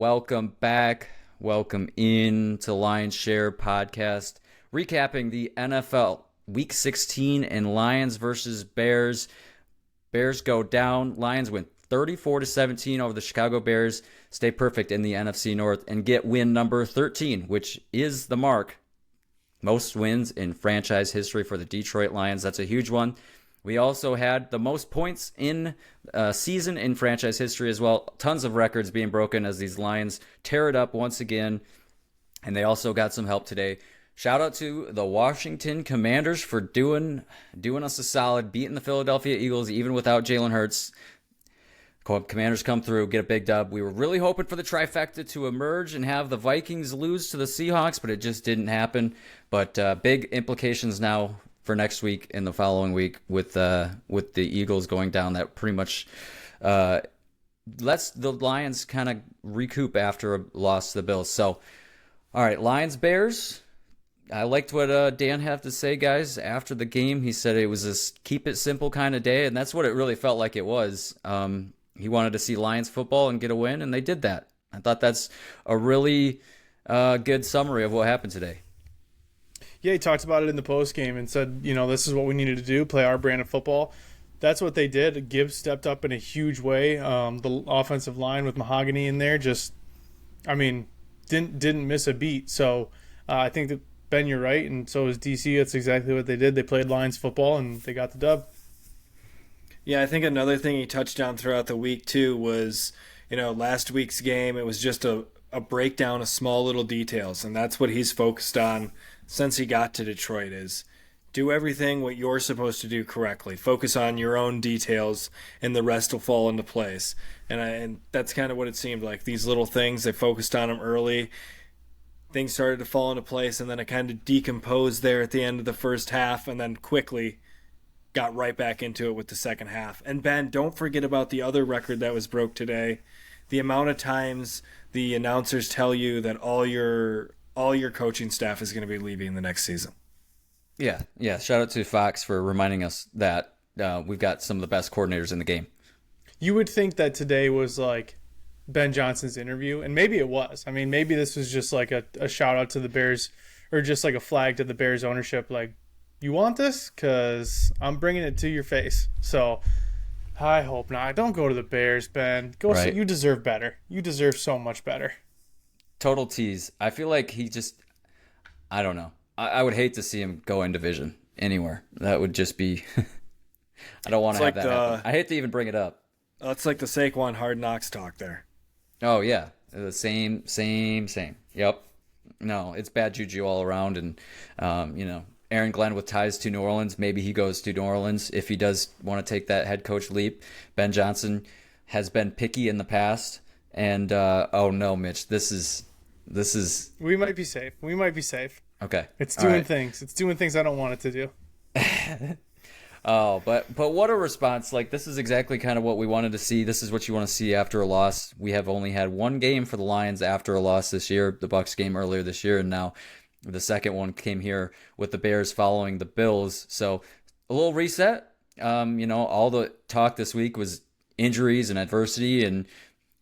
Welcome back. Welcome in to Lions Share podcast, recapping the NFL Week 16 and Lions versus Bears. Bears go down. Lions win 34-17 over the Chicago Bears, stay perfect in the NFC North, and get win number 13, which is the mark. Most wins in franchise history for the Detroit Lions. That's a huge one. We also had the most points in season in franchise history as well. Tons of records being broken as these Lions tear it up once again. And they also got some help today. Shout out to the Washington Commanders for doing us a solid, beating the Philadelphia Eagles even without Jalen Hurts. Commanders come through, get a big dub. We were really hoping for the trifecta to emerge and have the Vikings lose to the Seahawks, but it just didn't happen. But big implications now for next week and the following week with the Eagles going down. That pretty much lets the Lions kind of recoup after a loss to the Bills. So, all right, Lions-Bears. I liked what Dan had to say, guys, after the game. He said it was a keep it simple kind of day, and that's what it really felt like it was. He wanted to see Lions football and get a win, and they did that. I thought that's a really good summary of what happened today. Yeah, he talked about it in the post game and said, this is what we needed to do, play our brand of football. That's what they did. Gibbs stepped up in a huge way. The offensive line with Mahogany in there didn't miss a beat. So I think that, Ben, you're right, and so is DC. That's exactly what they did. They played Lions football, and they got the dub. Yeah, I think another thing he touched on throughout the week, too, was, last week's game, it was just a breakdown of small little details, and that's what he's focused on since he got to Detroit is do everything what you're supposed to do correctly. Focus on your own details, and the rest will fall into place. And that's kind of what it seemed like. These little things, they focused on them early. Things started to fall into place, and then it kind of decomposed there at the end of the first half, and then quickly got right back into it with the second half. And Ben, don't forget about the other record that was broke today. The amount of times the announcers tell you that all your coaching staff is going to be leaving the next season. Yeah. Shout out to Fox for reminding us that we've got some of the best coordinators in the game. You would think that today was like Ben Johnson's interview, and maybe it was. I mean, maybe this was just like a shout out to the Bears, or just like a flag to the Bears ownership, like, you want this? Because I'm bringing it to your face. So I hope not. Don't go to the Bears, Ben. Right. You deserve better. You deserve so much better. Total tease. I feel like I don't know. I would hate to see him go in division anywhere. That would just be I don't want to have that happen. I hate to even bring it up. It's like the Saquon Hard Knocks talk there. Oh, yeah. The same. Yep. No, it's bad juju all around. And, Aaron Glenn with ties to New Orleans, maybe he goes to New Orleans if he does want to take that head coach leap. Ben Johnson has been picky in the past. And, oh, no, Mitch, this is. We might be safe. Okay. It's doing things. It's doing things I don't want it to do. Oh, but what a response. Like, this is exactly kind of what we wanted to see. This is what you want to see after a loss. We have only had one game for the Lions after a loss this year, the Bucs game earlier this year, and now the second one came here with the Bears following the Bills. So a little reset. All the talk this week was injuries and adversity, and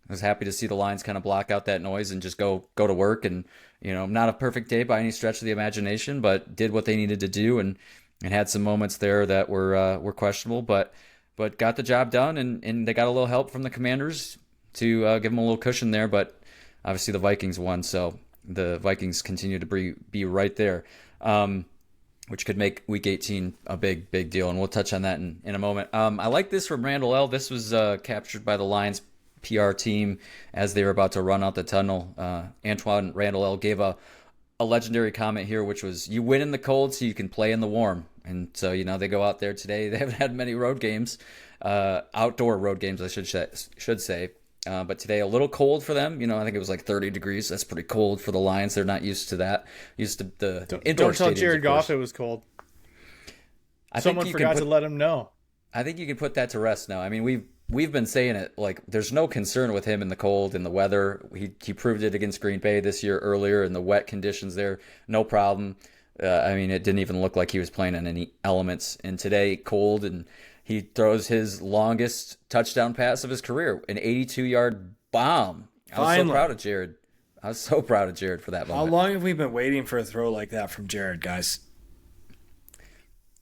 I was happy to see the Lions kind of block out that noise and just go to work. And, not a perfect day by any stretch of the imagination, but did what they needed to do and had some moments there that were questionable, but got the job done, and they got a little help from the Commanders to give them a little cushion there. But obviously the Vikings won, so the Vikings continue to be right there, which could make Week 18 a big deal, and we'll touch on that in a moment. I like this from Randall L. This was captured by the Lions PR team as they were about to run out the tunnel. Antoine Randall L. gave a legendary comment here, which was, you win in the cold so you can play in the warm. And so, they go out there today. They haven't had many road games, outdoor road games, I should say. But today, a little cold for them. I think it was like 30 degrees. That's pretty cold for the Lions. They're not used to that. Used to the indoor stadiums. Don't tell Jared Goff it was cold. Someone forgot to let him know. I think you can put that to rest now. I mean, we've been saying it, like, there's no concern with him in the cold and the weather. He proved it against Green Bay this year earlier in the wet conditions there. No problem. It didn't even look like he was playing in any elements. And today, cold, and he throws his longest touchdown pass of his career, an 82-yard bomb I was so proud of Jared. I was so proud of Jared for that moment. How long have we been waiting for a throw like that from Jared, guys?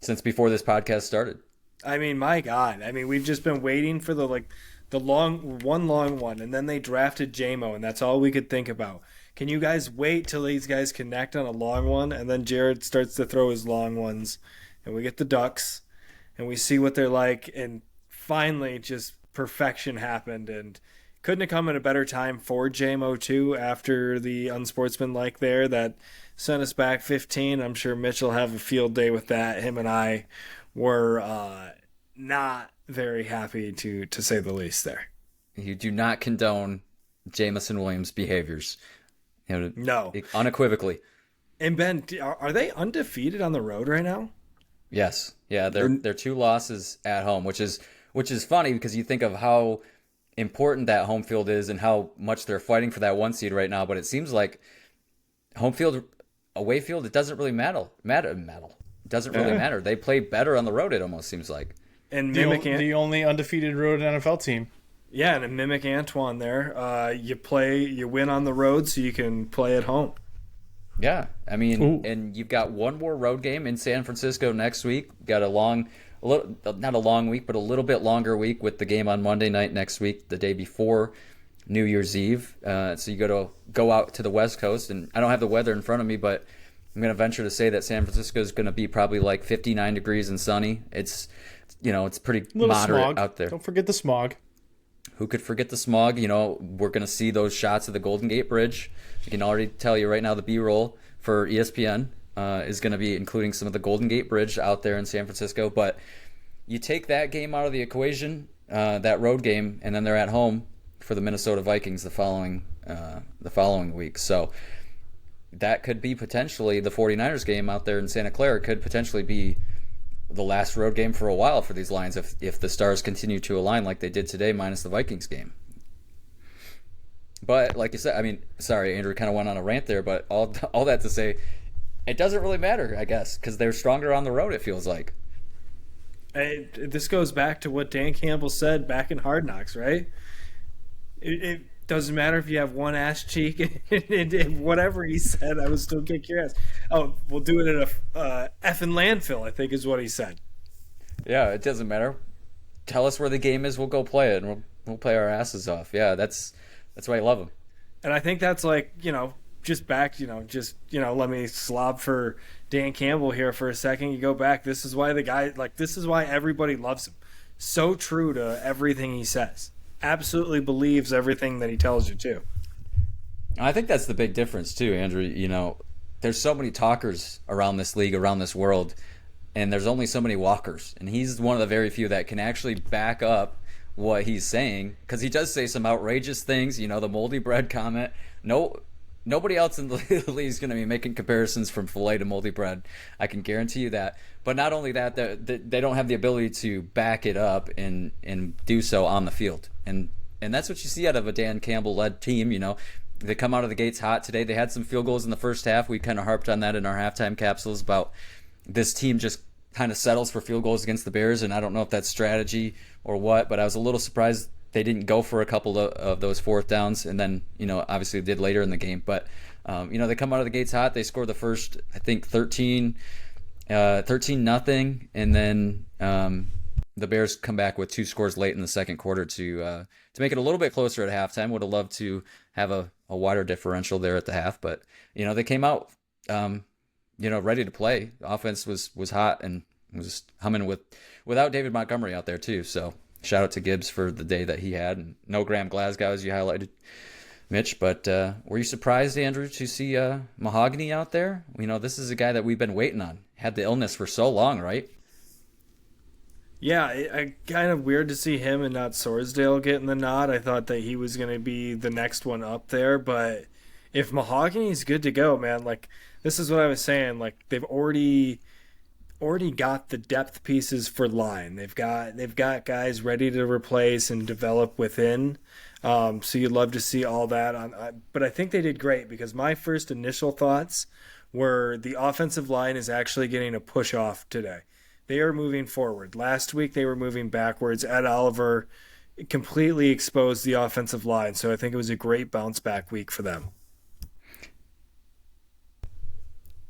Since before this podcast started. I mean, my God. I mean, we've just been waiting for the long one, and then they drafted JMO, and that's all we could think about. Can you guys wait till these guys connect on a long one, and then Jared starts to throw his long ones, and we get the ducks, and we see what they're like, and finally just perfection happened, and couldn't have come at a better time for JMO too after the unsportsmanlike there that sent us back 15. I'm sure Mitch will have a field day with that. Him and I were not very happy to say the least there. You do not condone Jameson Williams' behaviors. No. Unequivocally. And Ben, are they undefeated on the road right now? Yes. Yeah, they're 2 losses at home, which is funny because you think of how important that home field is and how much they're fighting for that 1 seed right now, but it seems like home field, away field, it doesn't really matter. It doesn't really matter. They play better on the road, it almost seems like. And the only undefeated road NFL team. Yeah, and mimic Antoine there. You win on the road so you can play at home. Yeah, I mean, and you've got one more road game in San Francisco next week. Got not a long week, but a little bit longer week with the game on Monday night next week, the day before New Year's Eve. So you go out to the West Coast, and I don't have the weather in front of me, but I'm going to venture to say that San Francisco is going to be probably like 59 degrees and sunny. It's pretty moderate smog out there. Don't forget the smog. Who could forget the smog? We're going to see those shots of the Golden Gate Bridge. I can already tell you right now the B-roll for ESPN is going to be including some of the Golden Gate Bridge out there in San Francisco. But you take that game out of the equation, that road game, and then they're at home for the Minnesota Vikings the following week. So that could be potentially the 49ers game out there in Santa Clara could potentially be the last road game for a while for these Lions if the stars continue to align like they did today minus the Vikings game. But like you said, I mean, sorry, Andrew kind of went on a rant there, but all that to say, it doesn't really matter, I guess, because they're stronger on the road, it feels like. This goes back to what Dan Campbell said back in Hard Knocks, right? It doesn't matter if you have one ass cheek. Whatever he said, I would still kick your ass. Oh, we'll do it at a effing landfill, I think is what he said. Yeah, it doesn't matter. Tell us where the game is, we'll go play it, and we'll play our asses off. Yeah, that's why I love him. And I think that's like, let me slob for Dan Campbell here for a second. You go back, this is why this is why everybody loves him. So true to everything he says. Absolutely believes everything that he tells you too. I think that's the big difference too, Andrew. There's so many talkers around this league, around this world, and there's only so many walkers. And he's one of the very few that can actually back up what he's saying, because he does say some outrageous things, the moldy bread comment. Nobody else in the league is going to be making comparisons from filet to moldy bread. I can guarantee you that. But not only that, they don't have the ability to back it up and do so on the field. And that's what you see out of a Dan Campbell-led team. They come out of the gates hot today. They had some field goals in the first half. We kind of harped on that in our halftime capsules about this team just kind of settles for field goals against the Bears, and I don't know if that's strategy or what, but I was a little surprised they didn't go for a couple of those fourth downs, and then, obviously did later in the game. But, they come out of the gates hot. They score the first, I think, 13-0, and then the Bears come back with 2 scores late in the second quarter to make it a little bit closer at halftime. Would have loved to have a wider differential there at the half, but, they came out, ready to play. The offense was hot and was humming without David Montgomery out there too, so shout out to Gibbs for the day that he had, and no Graham Glasgow, as you highlighted, Mitch. But were you surprised, Andrew, to see Mahogany out there? This is a guy that we've been waiting on. Had the illness for so long, right? Yeah, I kind of weird to see him and not Sorsdale getting the nod. I thought that he was going to be the next one up there, but if Mahogany's good to go, man, this is what I was saying. They've already got the depth pieces for line. They've got guys ready to replace and develop within. So you'd love to see all that but I think they did great, because my first initial thoughts were the offensive line is actually getting a push off today. They are moving forward. Last week they were moving backwards. Ed Oliver completely exposed the offensive line. So I think it was a great bounce back week for them.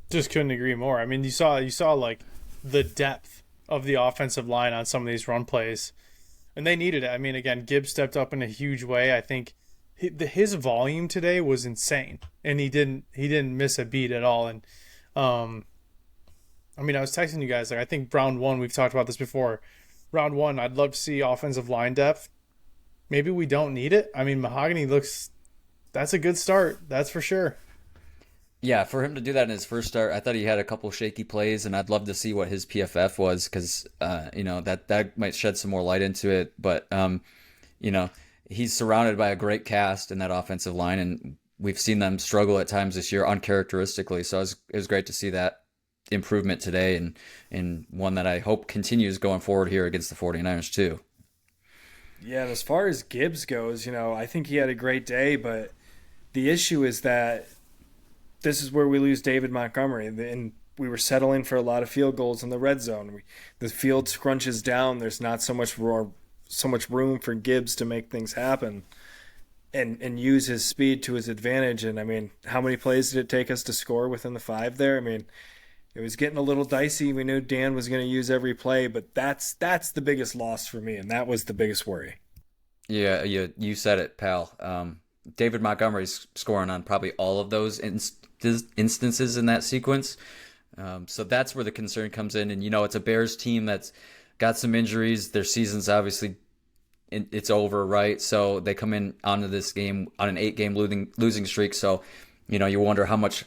Just couldn't agree more. I mean, you saw like the depth of the offensive line on some of these run plays, and they needed it. I mean, again, Gibbs stepped up in a huge way. I think his volume today was insane, and he didn't miss a beat at all. And I mean, I was texting you guys, like, I think round one, we've talked about this before. Round one, I'd love to see offensive line depth. Maybe we don't need it. I mean, Mahogany that's a good start. That's for sure. Yeah, for him to do that in his first start, I thought he had a couple shaky plays, and I'd love to see what his PFF was because, that might shed some more light into it. But, he's surrounded by a great cast in that offensive line, and we've seen them struggle at times this year uncharacteristically. So it was great to see that improvement today, and one that I hope continues going forward here against the 49ers too. Yeah, and as far as Gibbs goes, I think he had a great day, but the issue is that this is where we lose David Montgomery, and we were settling for a lot of field goals in the red zone. The field scrunches down. There's not so much room for Gibbs to make things happen and use his speed to his advantage. And, I mean, how many plays did it take us to score within the 5 there? I mean, it was getting a little dicey. We knew Dan was going to use every play, but that's the biggest loss for me, and that was the biggest worry. Yeah, you said it, pal. David Montgomery's scoring on probably all of those instances in that sequence. So that's where the concern comes in. And, it's a Bears team that's got some injuries. Their season's obviously it's over, right? So they come in onto this game on an 8-game losing streak. So, you wonder how much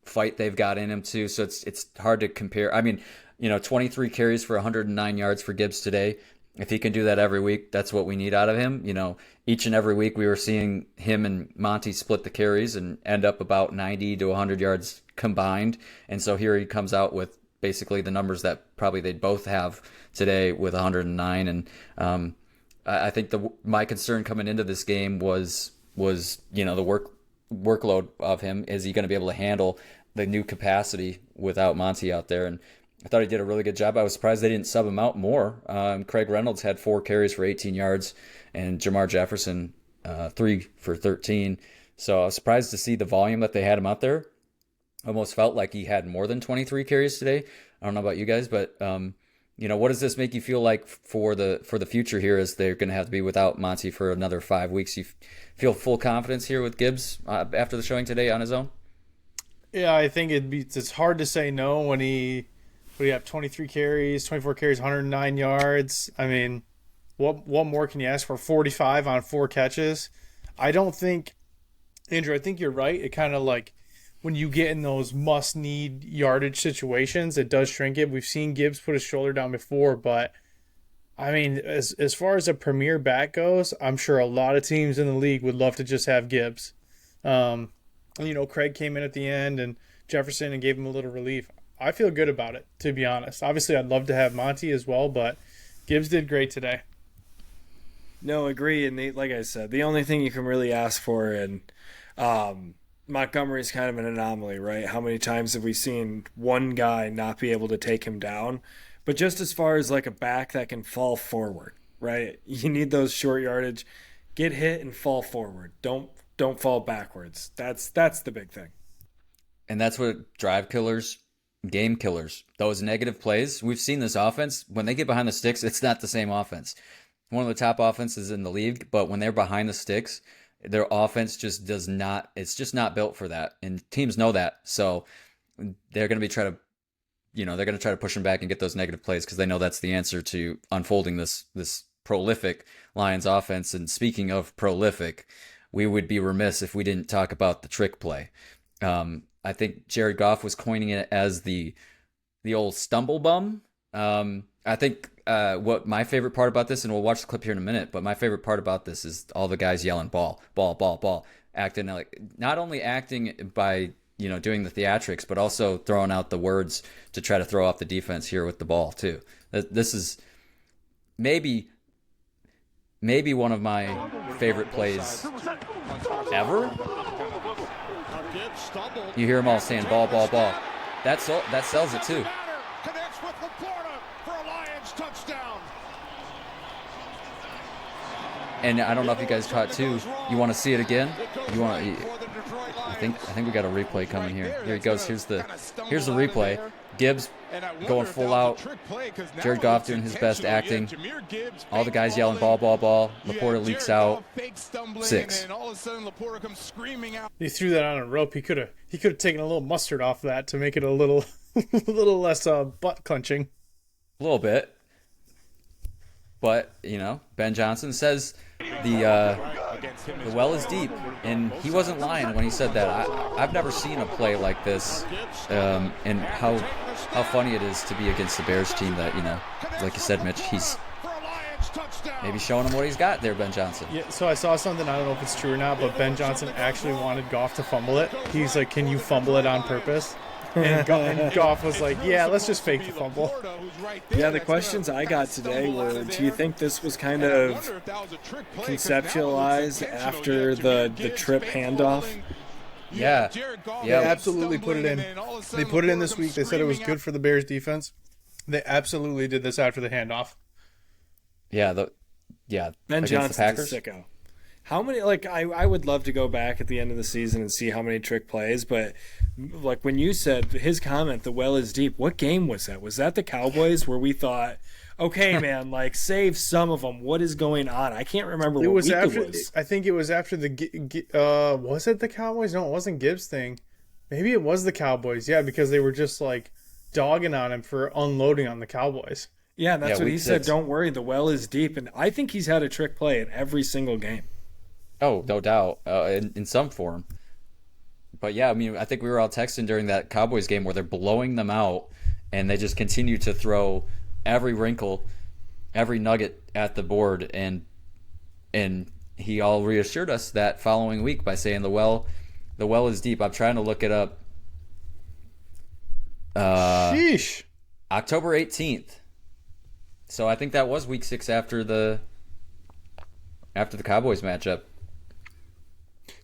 fight they've got in him too. So it's hard to compare. I mean, 23 carries for 109 yards for Gibbs today. If he can do that every week, that's what we need out of him. Each and every week we were seeing him and Monty split the carries and end up about 90 to 100 yards combined. And so here he comes out with basically the numbers that probably they'd both have today with 109. And I think my concern coming into this game was the workload of him. Is he going to be able to handle the new capacity without Monty out there? And I thought he did a really good job. I was surprised they didn't sub him out more. Craig Reynolds had 4 carries for 18 yards, and Jamar Jefferson 3 for 13. So I was surprised to see the volume that they had him out there. Almost felt like he had more than 23 carries today. I don't know about you guys, but what does this make you feel like for the future here, as they're going to have to be without Monty for another 5 weeks? You feel full confidence here with Gibbs after the showing today on his own? Yeah, I think it's hard to say no when he have 23 carries, 24 carries, 109 yards. I mean, what more can you ask for? 45 on 4 catches. I don't think, Andrew, I think you're right. It kind of like when you get in those must-need yardage situations, it does shrink it. We've seen Gibbs put his shoulder down before, but I mean, as far as a premier back goes, I'm sure a lot of teams in the league would love to just have Gibbs. Craig came in at the end and Jefferson and gave him a little relief. I feel good about it, to be honest. Obviously, I'd love to have Monty as well, but Gibbs did great today. No, agree. And like I said, the only thing you can really ask for, and Montgomery's kind of an anomaly, right? How many times have we seen one guy not be able to take him down? But just as far as like a back that can fall forward, right? You need those short yardage. Get hit and fall forward. Don't fall backwards. That's the big thing. And that's what drive killers, game killers, those negative plays. We've seen this offense, when they get behind the sticks, it's not the same offense. One of the top offenses in the league, but when they're behind the sticks, their offense just does not, it's just not built for that. And teams know that. So they're going to try to push them back and get those negative plays because they know that's the answer to unfolding this prolific Lions offense. And speaking of prolific, we would be remiss if we didn't talk about the trick play. I think Jared Goff was coining it as the old stumble bum. I think what my favorite part about this, and we'll watch the clip here in a minute, but my favorite part about this is all the guys yelling ball, ball, ball, ball, acting like, not only acting by doing the theatrics, but also throwing out the words to try to throw off the defense here with the ball too. This is maybe one of my favorite plays ever. You hear them all saying ball, ball, ball. That sells it too. Connects with Laporta for a Lions touchdown. And I don't know if you guys caught too. You want to see it again? You want? I think we got a replay coming here. Here he goes. Here's the replay. Gibbs going full out. Jared Goff doing his best acting. All the guys yelling ball, ball, ball. Laporta leaks out. 6. He threw that on a rope. He could have taken a little mustard off that to make it a little less butt clenching. A little bit. But, Ben Johnson says the well is deep, and he wasn't lying when he said that. I've never seen a play like this, and how funny it is to be against the Bears team that, like you said, Mitch, he's maybe showing him what he's got there, Ben Johnson. Yeah, so I saw something, I don't know if it's true or not, but Ben Johnson actually wanted Goff to fumble it. He's like, can you fumble it on purpose? And Goff was like, yeah, let's just fake the fumble. Yeah, the questions I got today were, do you think this was kind of conceptualized after the trip handoff? Yeah. They absolutely put it in. They put it in this week. They said it was good for the Bears defense. They absolutely did this after the handoff. Yeah, Ben Johnson's a sicko. How many, I would love to go back at the end of the season and see how many trick plays, but when you said his comment, the well is deep, what game was that? Was that the Cowboys where we thought, okay, man, save some of them? What is going on? I can't remember what week it was. I think it was after was it the Cowboys? No, it wasn't Gibbs' thing. Maybe it was the Cowboys, yeah, because they were just dogging on him for unloading on the Cowboys. Yeah, that's what he said. Don't worry, the well is deep. And I think he's had a trick play in every single game. Oh, no doubt, in some form. But yeah, I think we were all texting during that Cowboys game where they're blowing them out, and they just continue to throw every wrinkle, every nugget at the board, and he all reassured us that following week by saying the well is deep. I'm trying to look it up. Sheesh. October 18th. So I think that was week 6 after the Cowboys matchup.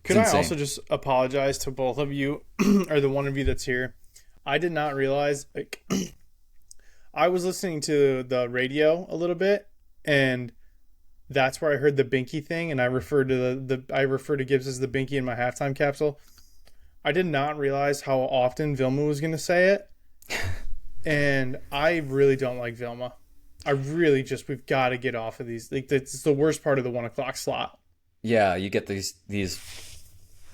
Could I also just apologize to both of you, or the one of you that's here? I did not realize, I was listening to the radio a little bit, and that's where I heard the Binky thing, and I referred to Gibbs as the Binky in my halftime capsule. I did not realize how often Vilma was going to say it, and I really don't like Vilma. We've got to get off of these. It's the worst part of the 1 o'clock slot. Yeah, you get these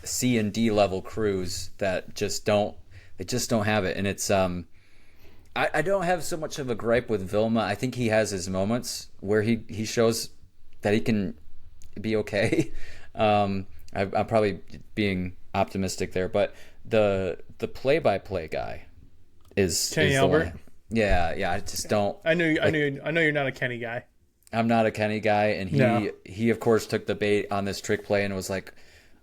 C and D level crews that just don't have it, and it's I don't have so much of a gripe with Vilma. I think he has his moments where he shows that he can be okay. I'm probably being optimistic there, but the play-by-play guy is Kenny Albert. Yeah, I just don't. I know you're not a Kenny guy. I'm not a Kenny guy, and he of course took the bait on this trick play and was like,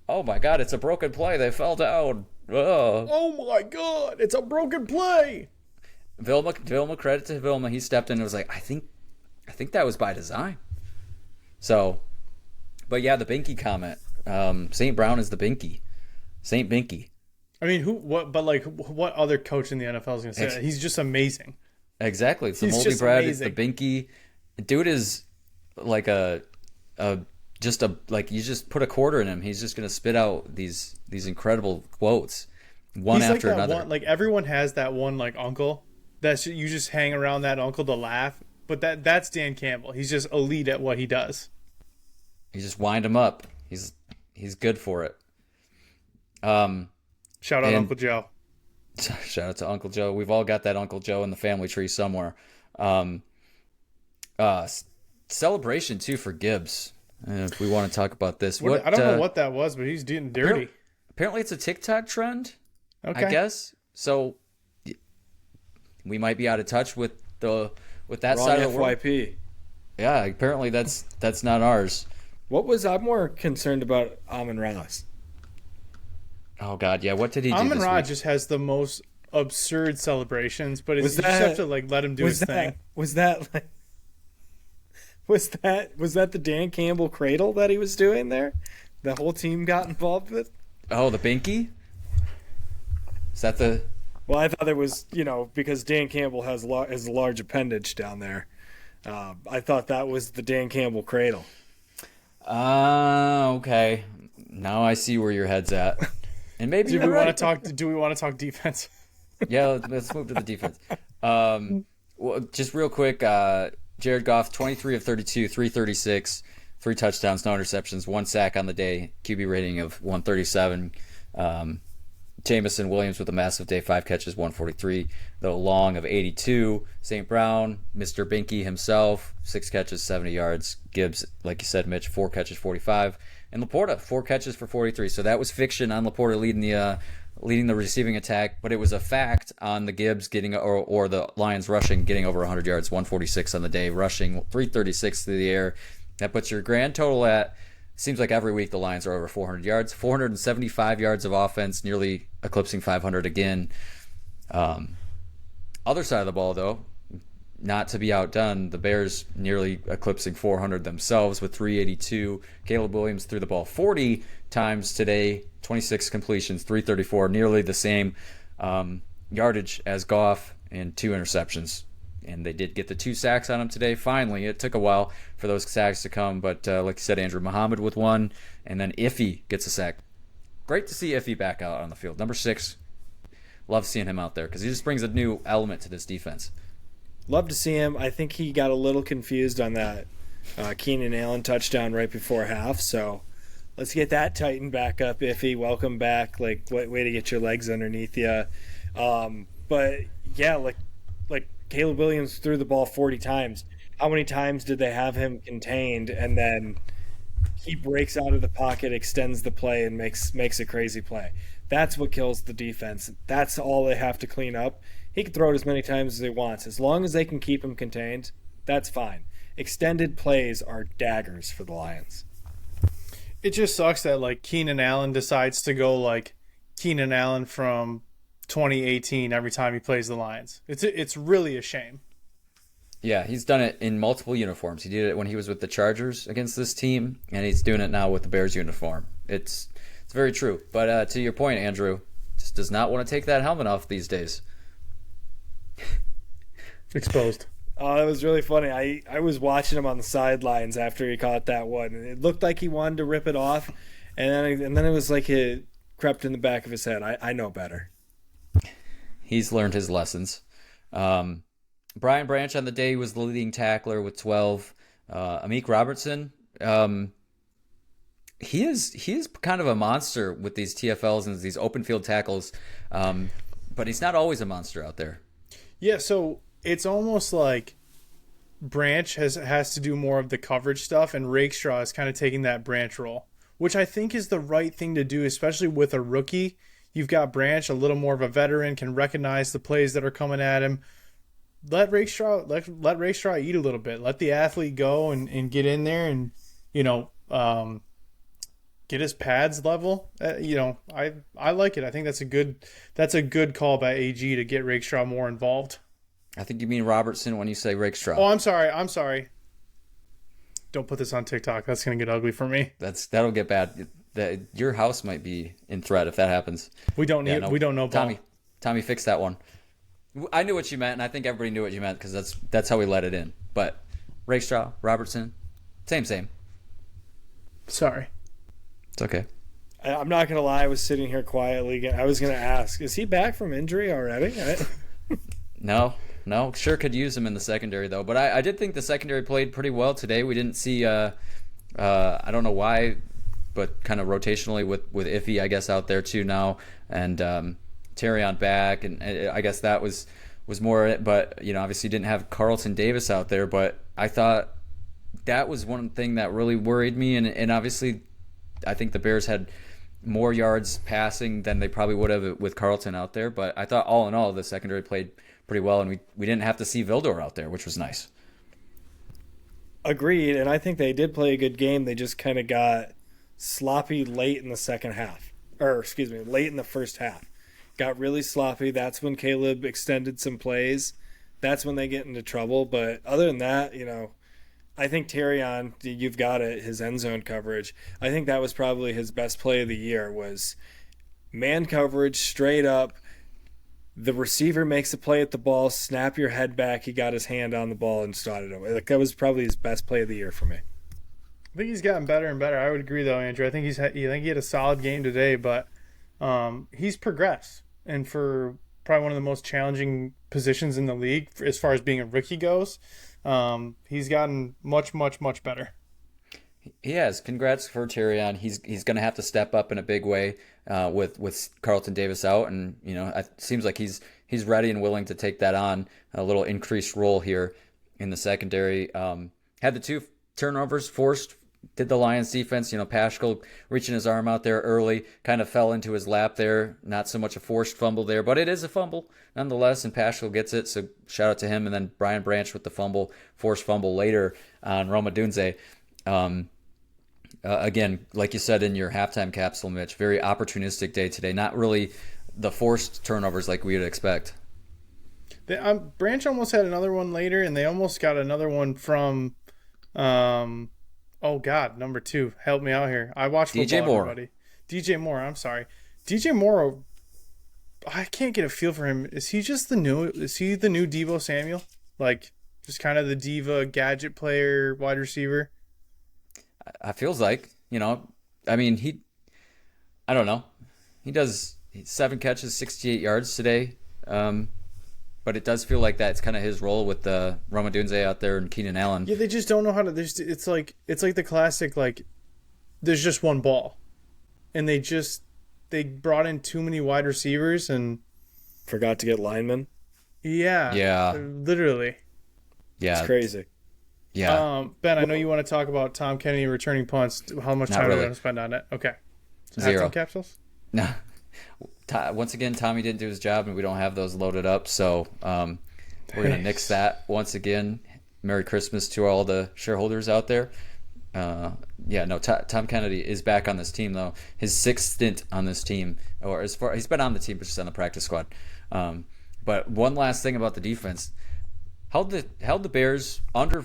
"Oh my God, it's a broken play. They fell down. Oh my God, it's a broken play." Vilma, credit to Vilma. He stepped in and was like, "I think that was by design." So, but yeah, the Binky comment. St. Brown is the Binky. Saint Binky. I mean, what other coach in the NFL is going to say that? He's just amazing. Exactly. It's the moldy bread. It's the Binky. Dude is like you just put a quarter in him. He's just gonna spit out these incredible quotes, one He's after like that another. One, everyone has that one uncle that you just hang around that uncle to laugh. But that's Dan Campbell. He's just elite at what he does. You just wind him up. He's good for it. Shout out Uncle Joe. Shout out to Uncle Joe. We've all got that Uncle Joe in the family tree somewhere. Celebration too for Gibbs. If we want to talk about this, I don't know what that was, but he's getting dirty. Apparently, it's a TikTok trend. Okay. I guess so. We might be out of touch with that Wrong side of the FYP. world. Yeah, apparently that's not ours. I'm more concerned about Amon-Ra. Oh God, yeah. What did he do? Amon-Ra just has the most absurd celebrations, but you just have to let him do his thing. Was that the Dan Campbell cradle that he was doing there? The whole team got involved with? Oh, the Binky? Is that the... Well, I thought it was, because Dan Campbell has a large appendage down there. I thought that was the Dan Campbell cradle. Okay. Now I see where your head's at. And maybe Do you're we want to right. talk? Do we want to talk defense? Yeah, let's move to the defense. Well, just real quick, Jared Goff, 23 of 32, 336, 3 touchdowns, no interceptions, 1 sack on the day, QB rating of 137. Jameson Williams with a massive day, 5 catches, 143. The Long of 82. St. Brown, Mr. Binky himself, 6 catches, 70 yards. Gibbs, like you said, Mitch, 4 catches, 45. And Laporta, 4 catches for 43. So that was fiction on Laporta leading the receiving attack, but it was a fact on the Gibbs getting or the Lions rushing getting over 100 yards, 146 on the day, rushing 336 through the air. That puts your grand total at, seems like every week the Lions are over 400 yards, 475 yards of offense, nearly eclipsing 500 again. Other side of the ball, though, not to be outdone, the Bears nearly eclipsing 400 themselves with 382. Caleb Williams threw the ball 40 times today, 26 completions, 334, nearly the same yardage as Goff, and 2 interceptions. And they did get the 2 sacks on him today. Finally, it took a while for those sacks to come, but like you said, Andrew Muhammad with 1, and then Iffy gets a sack. Great to see Iffy back out on the field. Number 6, love seeing him out there because he just brings a new element to this defense. Love to see him. I think he got a little confused on that Keenan Allen touchdown right before half. So let's get that tightened back up. Iffy, welcome back. Like, way to get your legs underneath you. But yeah, like Caleb Williams threw the ball 40 times. How many times did they have him contained, and then he breaks out of the pocket, extends the play, and makes a crazy play? That's what kills the defense. That's all they have to clean up. He can throw it as many times as he wants. As long as they can keep him contained, that's fine. Extended plays are daggers for the Lions. It just sucks that like Keenan Allen decides to go like Keenan Allen from 2018 every time he plays the Lions. It's really a shame. Yeah, he's done it in multiple uniforms. He did it when he was with the Chargers against this team, and he's doing it now with the Bears uniform. It's very true. But to your point, Andrew, just does not want to take that helmet off these days. Exposed. Oh, that was really funny. I was watching him on the sidelines after he caught that one, and it looked like he wanted to rip it off, and then it was like it crept in the back of his head. I know better. He's learned his lessons. Brian Branch on the day was the leading tackler with 12. Amik Robertson, he is kind of a monster with these TFLs and these open field tackles, but he's not always a monster out there. Yeah, so it's almost like Branch has to do more of the coverage stuff, and Rakestraw is kind of taking that Branch role, which I think is the right thing to do, especially with a rookie. You've got Branch, a little more of a veteran, can recognize the plays that are coming at him. Let Rakestraw eat a little bit. Let the athlete go and get in there and, get his pads level. I like it. I think that's a good call by AG to get Rakestraw more involved. I think you mean Robertson when you say Rakestraw. Oh, I'm sorry. Don't put this on TikTok. That's gonna get ugly for me. That'll get bad. Your house might be in threat if that happens. We don't know ball. Tommy, fix that one. I knew what you meant, and I think everybody knew what you meant because that's how we let it in. But Rakestraw, Robertson, same. Sorry. It's okay. I'm not going to lie. I was sitting here quietly. I was going to ask, is he back from injury already? No. Sure could use him in the secondary, though. But I did think the secondary played pretty well today. We didn't see, I don't know why, but kind of rotationally with Iffy, I guess, out there too now. And Terry on back. And I guess that was more, but, obviously didn't have Carlton Davis out there. But I thought that was one thing that really worried me. And obviously, I think the Bears had more yards passing than they probably would have with Carlton out there. But I thought all in all, the secondary played pretty well, and we didn't have to see Vildor out there, which was nice. Agreed, and I think they did play a good game. They just kind of got sloppy late in the second half. Late in the first half. Got really sloppy. That's when Caleb extended some plays. That's when they get into trouble. But other than that, I think Terrion, you've got it, his end zone coverage. I think that was probably his best play of the year, was man coverage, straight up. The receiver makes a play at the ball, snap your head back, he got his hand on the ball and started it. That was probably his best play of the year for me. I think he's gotten better and better. I would agree, though, Andrew. I think he had a solid game today, but he's progressed, and for probably one of the most challenging positions in the league as far as being a rookie goes, he's gotten much, much, much better. He has. Congrats for Terrion. He's going to have to step up in a big way with Carlton Davis out, and it seems like he's ready and willing to take that on, a little increased role here in the secondary. Had the 2 turnovers forced. Did the Lions defense, Paschal reaching his arm out there early, kind of fell into his lap there. Not so much a forced fumble there, but it is a fumble nonetheless, and Paschal gets it, so shout out to him. And then Brian Branch with the forced fumble later on Roma Dunze. Again, like you said in your halftime capsule, Mitch, very opportunistic day today. Not really the forced turnovers like we would expect. Branch almost had another one later, and they almost got another one from oh God, number 2. Help me out here. I watch football, DJ Moore. everybody. DJ Moore, I'm sorry. DJ Moore, I can't get a feel for him. Is he the new Deebo Samuel? Like, just kind of the diva gadget player, wide receiver? I feels like, I mean, I don't know. He does 7 catches, 68 yards today. But it does feel like that's kind of his role with the Roma Dunze out there and Keenan Allen. Yeah, they just don't know how to. It's like the classic, like, there's just one ball, and they brought in too many wide receivers and Forgot to get linemen. Yeah, literally. Yeah, it's crazy. Yeah, Ben, I know you want to talk about Tom Kennedy returning punts. How much time are we going to spend on it? Okay, 0 capsules. No. Once again, Tommy didn't do his job, and we don't have those loaded up. So we're going to nix that once again. Merry Christmas to all the shareholders out there. Tom Kennedy is back on this team, though. His 6th stint on this team, he's been on the team, but just on the practice squad. But one last thing about the defense. Held the Bears under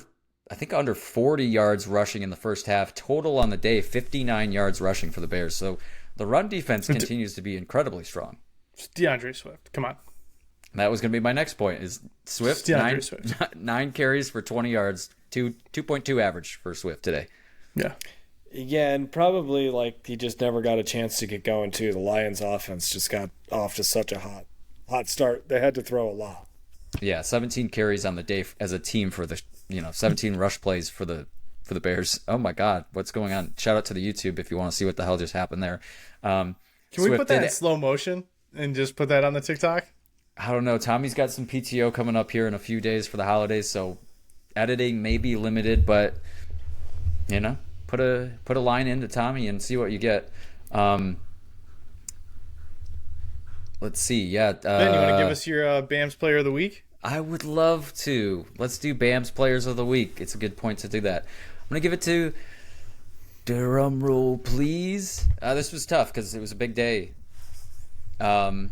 40 yards rushing in the first half. Total on the day, 59 yards rushing for the Bears. So the run defense continues to be incredibly strong. DeAndre Swift, come on. That was going to be my next point. Is Swift, Swift. 9 carries for 20 yards, 2.2 average for Swift today. Yeah. Yeah, and probably like he just never got a chance to get going too. The Lions offense just got off to such a hot start. They had to throw a lot. Yeah, 17 carries on the day as a team for the 17 rush plays for the Bears. Oh my God, what's going on? Shout out to the YouTube if you want to see what the hell just happened there. Can we put that in slow motion and just put that on the TikTok? I don't know. Tommy's got some PTO coming up here in a few days for the holidays, so editing may be limited, but put a line into Tommy and see what you get. Let's see. Yeah. Ben, you want to give us your BAMS Player of the Week? I would love to. Let's do BAMS Players of the Week. It's a good point to do that. I'm going to give it to, drum roll, please. This was tough because it was a big day. I'll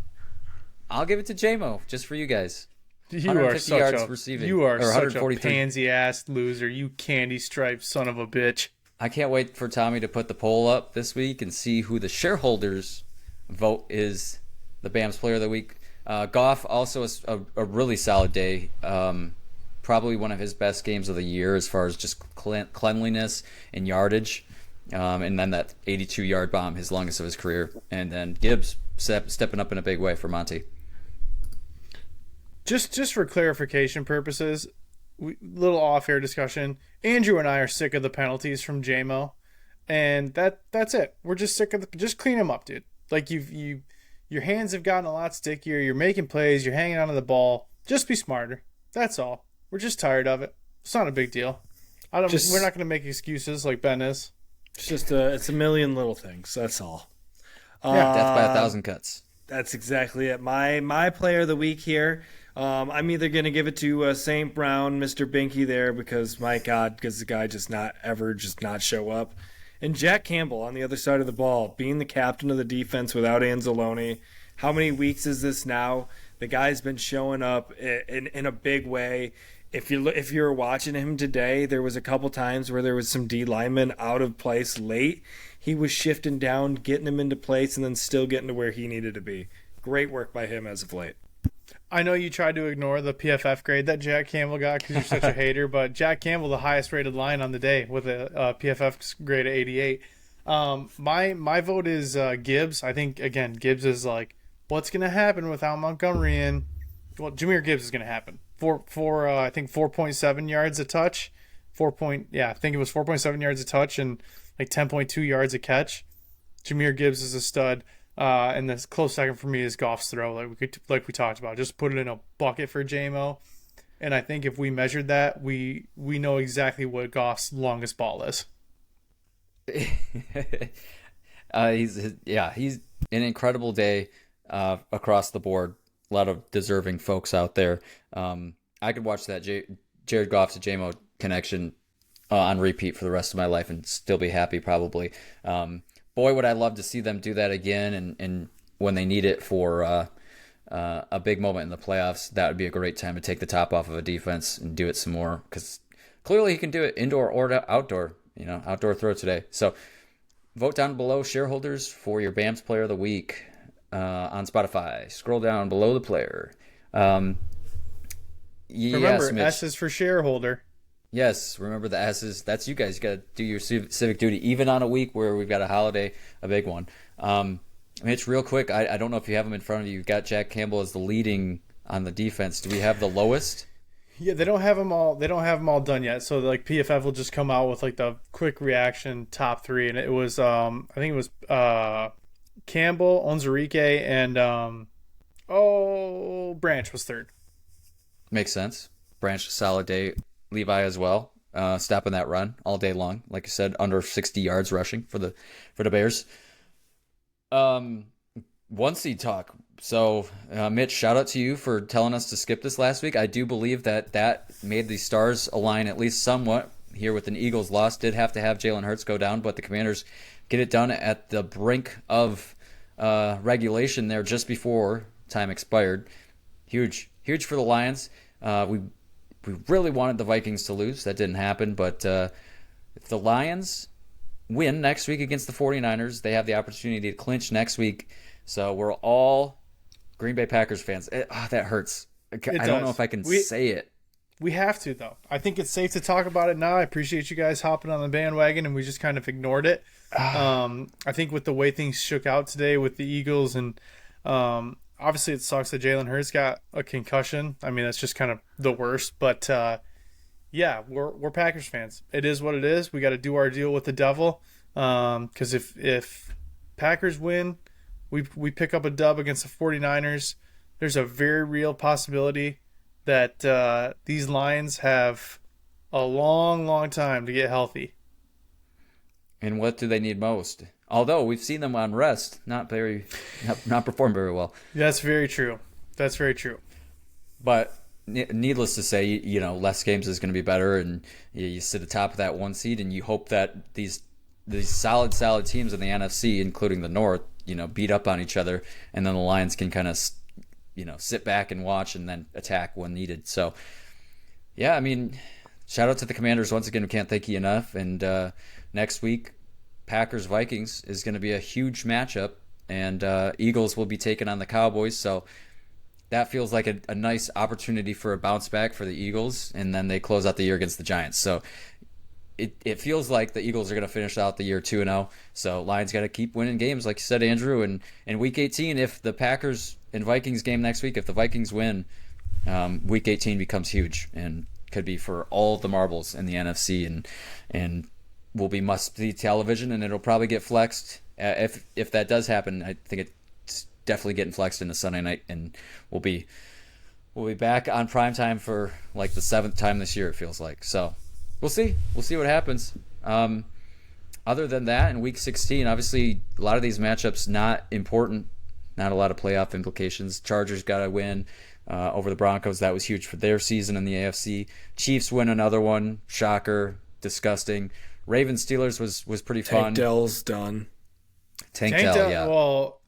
give it to JMO, just for you guys. You are such a receiving, you are such a pansy-ass loser. You candy-striped son of a bitch. I can't wait for Tommy to put the poll up this week and see who the shareholders vote is the BAMS Player of the Week. Goff also is a really solid day. Probably one of his best games of the year as far as just cleanliness and yardage. And then that 82-yard bomb, his longest of his career. And then Gibbs stepping up in a big way for Monty. Just for clarification purposes, little off-air discussion. Andrew and I are sick of the penalties from JMO, and that's it. We're just sick of just clean them up, dude. Like your hands have gotten a lot stickier. You're making plays. You're hanging onto the ball. Just be smarter. That's all. We're just tired of it. It's not a big deal. We're not going to make excuses like Ben is. It's a million little things. That's all. Yeah, death by 1,000 cuts. That's exactly it. My player of the week here. I'm either going to give it to St. Brown, Mr. Binky there, because my God, because the guy just not show up. And Jack Campbell on the other side of the ball, being the captain of the defense without Anzalone. How many weeks is this now? The guy's been showing up in a big way. If you're watching him today, there was a couple times where there was some D linemen out of place late. He was shifting down, getting him into place, and then still getting to where he needed to be. Great work by him as of late. I know you tried to ignore the PFF grade that Jack Campbell got because you're such a hater, but Jack Campbell, the highest rated line on the day with a PFF grade of 88. My vote is Gibbs. I think, again, Gibbs is like, what's going to happen without Montgomery in? Well, Jahmyr Gibbs is going to happen. I think 4.7 yards a touch. I think it was 4.7 yards a touch and like 10.2 yards a catch. Jahmyr Gibbs is a stud. And the close second for me is Goff's throw, like we talked about. Just put it in a bucket for JMO. And I think if we measured that, we know exactly what Goff's longest ball is. He's an incredible day across the board. A lot of deserving folks out there. I could watch that Jared Goff to JMO connection on repeat for the rest of my life and still be happy probably. Boy, would I love to see them do that again, and when they need it for a big moment in the playoffs, that would be a great time to take the top off of a defense and do it some more, because clearly he can do it indoor or outdoor, outdoor throw today. So vote down below, shareholders, for your BAMS player of the week on Spotify. Scroll down below the player. Remember, yes, S is for shareholder. Yes, remember the S's. That's you guys. You got to do your civic duty, even on a week where we've got a holiday, a big one. Mitch, real quick, I don't know if you have them in front of you. You've got Jack Campbell as the leading on the defense. Do we have the lowest? Yeah, they don't have them all. They don't have them all done yet. So like PFF will just come out with like the quick reaction top three, and it was I think it was Campbell, Onwuzurike, and Branch was third. Makes sense. Branch, solid day. Levi as well, stopping that run all day long. Like I said, under 60 yards rushing for the Bears. One seed talk. So, Mitch, shout out to you for telling us to skip this last week. I do believe that made the stars align at least somewhat here with an Eagles loss. Did have to have Jalen Hurts go down, but the Commanders get it done at the brink of regulation there just before time expired. Huge for the Lions. We really wanted the Vikings to lose. That didn't happen. But if the Lions win next week against the 49ers, they have the opportunity to clinch next week. So we're all Green Bay Packers fans. That hurts. I don't know if I can say it. We have to, though. I think it's safe to talk about it now. I appreciate you guys hopping on the bandwagon, and we just kind of ignored it. I think with the way things shook out today with the Eagles and obviously, it sucks that Jalen Hurts got a concussion. I mean, that's just kind of the worst. But, yeah, we're Packers fans. It is what it is. We got to do our deal with the devil. Because if Packers win, we pick up a dub against the 49ers, there's a very real possibility that these Lions have a long, long time to get healthy. And what do they need most? Although we've seen them on rest, not perform very well. That's very true. But needless to say, less games is going to be better, and you sit atop of that one seed, and you hope that these solid teams in the NFC, including the North, beat up on each other, and then the Lions can kind of, sit back and watch and then attack when needed. So, yeah, I mean, shout out to the Commanders once again. We can't thank you enough. And next week, Packers-Vikings is going to be a huge matchup, and Eagles will be taking on the Cowboys, so that feels like a nice opportunity for a bounce back for the Eagles, and then they close out the year against the Giants. So it feels like the Eagles are going to finish out the year 2-0, so Lions got to keep winning games, like you said, Andrew, and in Week 18, if the Packers and Vikings game next week, if the Vikings win, Week 18 becomes huge and could be for all the marbles in the NFC, and will be must-see television, and it'll probably get flexed. If that does happen, I think it's definitely getting flexed into Sunday night, and we'll be back on primetime for like the 7th time this year, it feels like. So we'll see what happens. Other than that, in Week 16, obviously a lot of these matchups not important, not a lot of playoff implications. Chargers got a win over the Broncos. That was huge for their season in the AFC. Chiefs win another one. Shocker. Disgusting. Ravens Steelers was pretty fun. Tank Dell's done. Tank Dell, yeah. Well,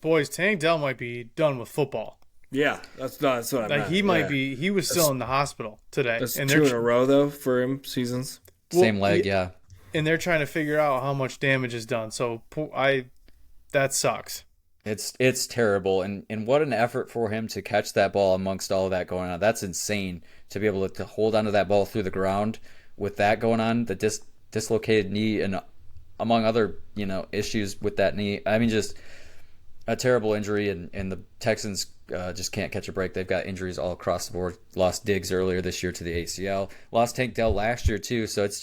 boys, Tank Dell might be done with football. Yeah, that's what I meant. He might be. He was still in the hospital today. That's and 2 in a row though for him seasons. Same leg, yeah. And they're trying to figure out how much damage is done. So that sucks. It's terrible, and what an effort for him to catch that ball amongst all of that going on. That's insane to be able to hold onto that ball through the ground with that going on, the dislocated knee, and among other issues with that knee. I mean, just a terrible injury, and the Texans just can't catch a break. They've got injuries all across the board. Lost Diggs earlier this year to the ACL. Lost Tank Dell last year too. So it's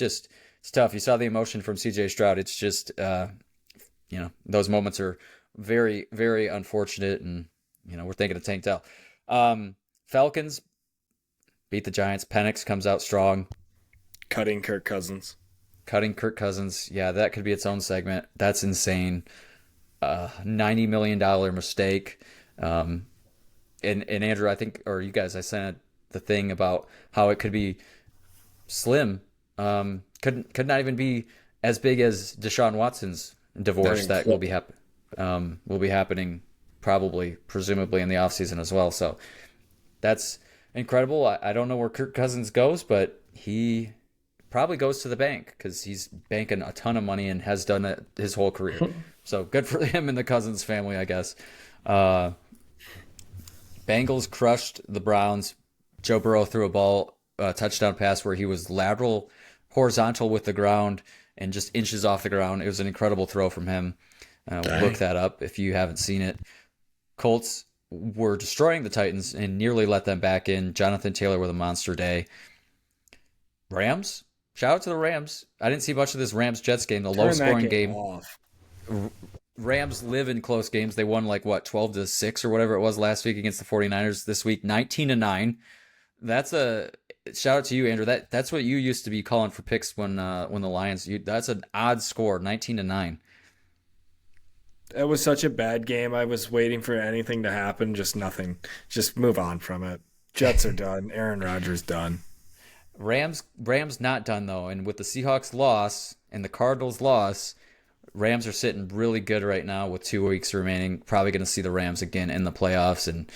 tough. You saw the emotion from C.J. Stroud. It's just those moments are very, very unfortunate, and we're thinking of Tank Dell. Falcons beat the Giants. Penix comes out strong. Cutting Kirk Cousins. Yeah, that could be its own segment. That's insane. $90 million mistake. And Andrew, I think, or you guys, I sent the thing about how it could be slim. Could not even be as big as Deshaun Watson's divorce that will be happening presumably in the offseason as well. So that's incredible. I don't know where Kirk Cousins goes, but he probably goes to the bank because he's banking a ton of money and has done it his whole career. So good for him and the Cousins family, I guess. Bengals crushed the Browns. Joe Burrow threw a touchdown pass where he was horizontal with the ground and just inches off the ground. It was an incredible throw from him. Look that up if you haven't seen it. Colts were destroying the Titans and nearly let them back in. Jonathan Taylor with a monster day. Rams? Shout out to the Rams. I didn't see much of this Rams-Jets game, the low-scoring game. Rams live in close games. They won 12-6 or whatever it was last week against the 49ers. This week, 19-9. That's a shout out to you, Andrew. That's what you used to be calling for picks when the Lions. That's an odd score, 19-9. It was such a bad game. I was waiting for anything to happen. Just nothing. Just move on from it. Jets are done. Aaron Rodgers done. Rams not done though, and with the Seahawks loss and the Cardinals loss, Rams are sitting really good right now with 2 weeks remaining. Probably going to see the Rams again in the playoffs, and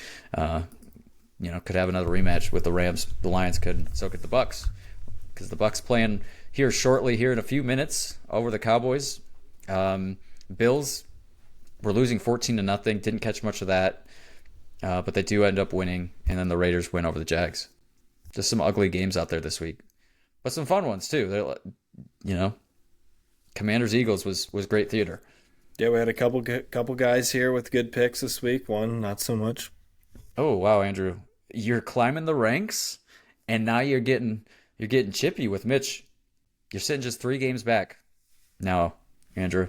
could have another rematch with the Rams. The Lions could. So could the Bucks, because the Bucks playing here shortly here in a few minutes over the Cowboys. Bills were losing 14-0. Didn't catch much of that, but they do end up winning, and then the Raiders win over the Jags. Just some ugly games out there this week, but some fun ones too. Commanders Eagles was great theater. Yeah, we had a couple guys here with good picks this week. One not so much. Oh wow, Andrew, you're climbing the ranks, and now you're getting chippy with Mitch. You're sitting just 3 games back now, Andrew.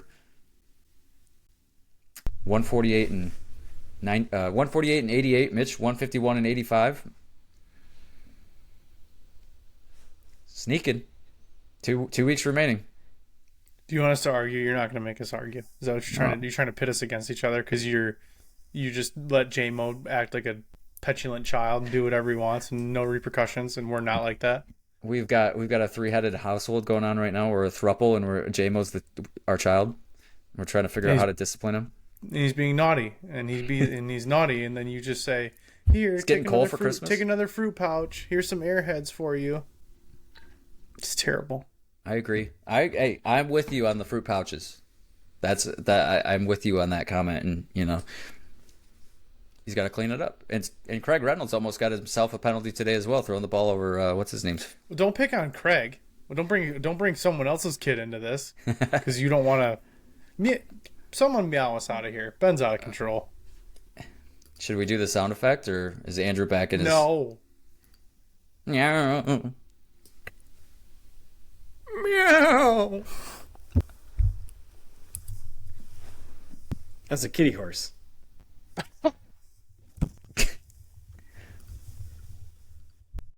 148 and 88. Mitch 151 and 85. Sneaking. 2 weeks remaining. Do you want us to argue? You're not going to make us argue. Is that what you're trying to do? You're trying to pit us against each other because you just let J-Mo act like a petulant child and do whatever he wants and no repercussions, and we're not like that. We've got a 3-headed household going on right now. We're a throuple, and J-Mo's our child. We're trying to figure out how to discipline him. He's being naughty, and he's naughty, and then you just say, "Here, it's getting cold for Christmas. Take another fruit pouch. Here's some Airheads for you." It's terrible. I agree. I'm with you on the fruit pouches. I'm with you on that comment, and he's got to clean it up. And Craig Reynolds almost got himself a penalty today as well, throwing the ball over what's his name? Well, don't pick on Craig. Well, don't bring someone else's kid into this because you don't want to. Someone meow us out of here. Ben's out of control. Should we do the sound effect, or is Andrew back in his? No. Meow. Meow. That's a kitty horse.